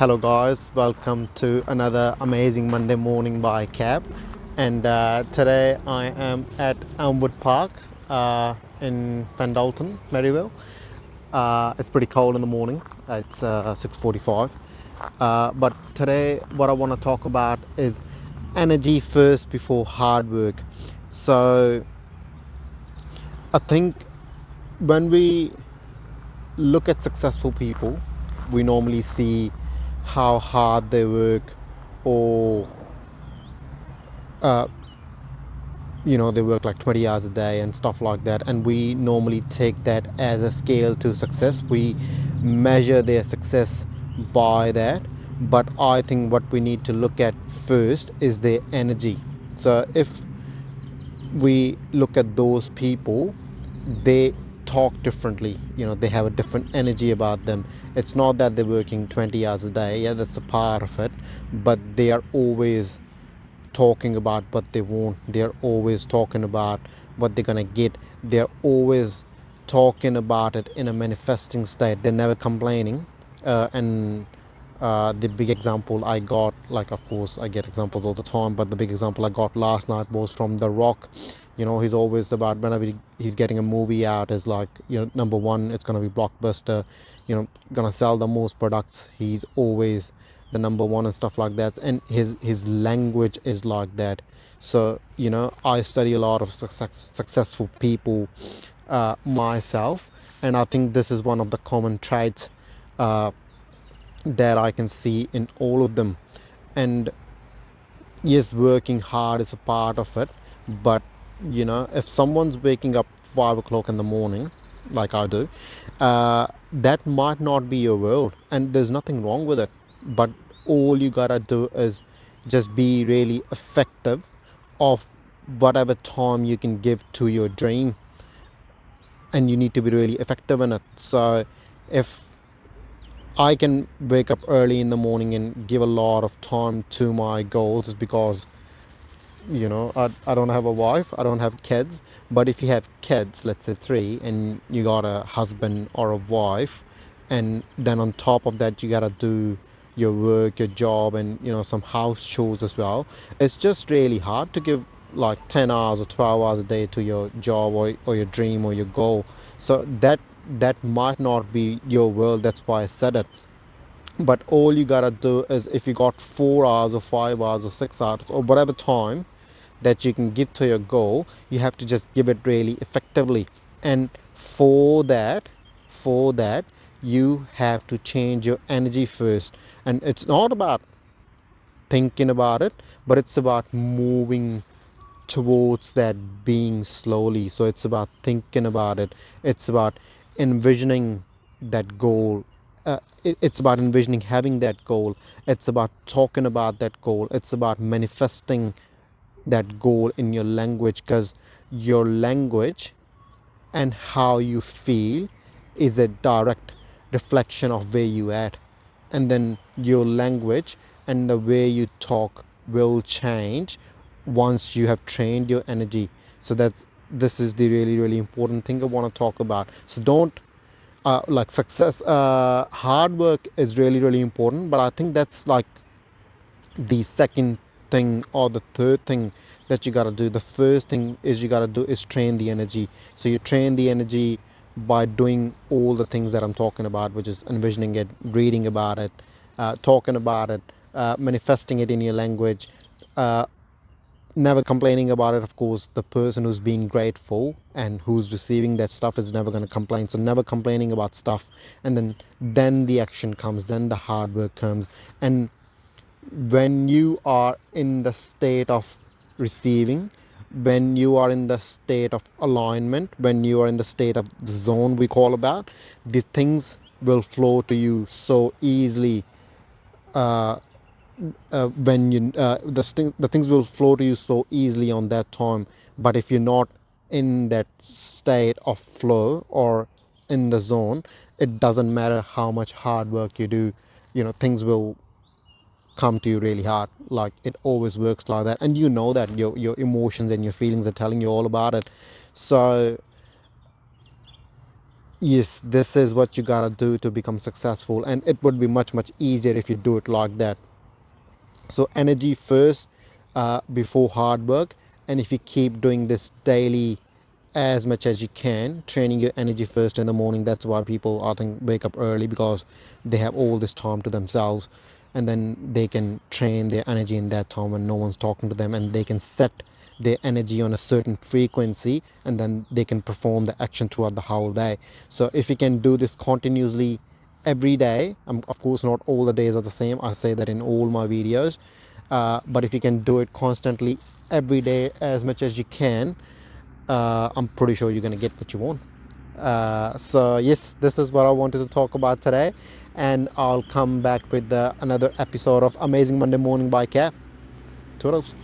Hello, guys. Welcome to another amazing Monday morning by cab. And today I am at Elmwood Park in Pendleton, Maryville. It's pretty cold in the morning. It's 6:45. But today, what I want to talk about is energy first before hard work. So I think when we look at successful people, we normally see how hard they work, or uh, they work like 20 hours a day and stuff like that, and we normally take that as a scale to success. We measure their success by that, but I think what we need to look at first is their energy. So if we look at those people, they talk differently. They have a different energy about them. It's not that they're working 20 hours a day. Yeah, that's a part of it, but they are always talking about what they want. They're always talking about what they're gonna get. They're always talking about it in a manifesting state. They're never complaining. And The big example I got, like, of course I get examples all the time, but the big example I got last night was from The Rock. He's always about, whenever he's getting a movie out, is like, number one, it's gonna be blockbuster, gonna sell the most products. He's always the number one and stuff like that, and his language is like that. So I study a lot of successful people myself, and I think this is one of the common traits uh, that I can see in all of them. And yes, working hard is a part of it, but if someone's waking up 5 o'clock in the morning, like I do, that might not be your world, and there's nothing wrong with it. But all you gotta do is just be really effective of whatever time you can give to your dream, and you need to be really effective in it. So if I can wake up early in the morning and give a lot of time to my goals, is because I don't have a wife, I don't have kids. But if you have kids, let's say three, and you got a husband or a wife, and then on top of that you gotta do your work, your job, and some house chores as well, it's just really hard to give like 10 hours or 12 hours a day to your job, or your dream, or your goal. So that might not be your world. That's why I said it. But all you gotta do is, if you got 4 hours or 5 hours or 6 hours or whatever time that you can give to your goal, you have to just give it really effectively. And for that you have to change your energy first. And it's not about thinking about it, but it's about moving towards that being slowly. So it's about thinking about it, it's about envisioning that goal. It's about envisioning having that goal. It's about talking about that goal. It's about manifesting that goal in your language, because your language and how you feel is a direct reflection of where you at. And then your language and the way you talk will change once you have trained your energy. So this is the really, really important thing I want to talk about. So don't like success, hard work is really, really important, but I think that's like the second thing or the third thing that you got to do. The first thing is, you got to do is train the energy. So you train the energy by doing all the things that I'm talking about, which is envisioning it, reading about it, talking about it, manifesting it in your language, uh, never complaining about it. Of course, the person who's being grateful and who's receiving that stuff is never going to complain. So never complaining about stuff, and then the action comes, then the hard work comes. And when you are in the state of receiving, when you are in the state of alignment, when you are in the state of the zone we call about, the things will flow to you so easily. uh, when you the things will flow to you so easily on that time. But if you're not in that state of flow or in the zone, it doesn't matter how much hard work you do, things will come to you really hard. Like, it always works like that, and that your emotions and your feelings are telling you all about it. So Yes, this is what you gotta do to become successful, and it would be much easier if you do it like that. So energy first, before hard work. And if you keep doing this daily as much as you can, training your energy first in the morning. That's why people, I think, wake up early, because they have all this time to themselves, and then they can train their energy in that time when no one's talking to them, and they can set their energy on a certain frequency, and then they can perform the action throughout the whole day. So if you can do this continuously every day, of course not all the days are the same, I say that in all my videos, but if you can do it constantly every day as much as you can, I'm pretty sure you're going to get what you want. So yes, this is what I wanted to talk about today, and I'll come back with another episode of Amazing Monday Morning by Cap. Toodles.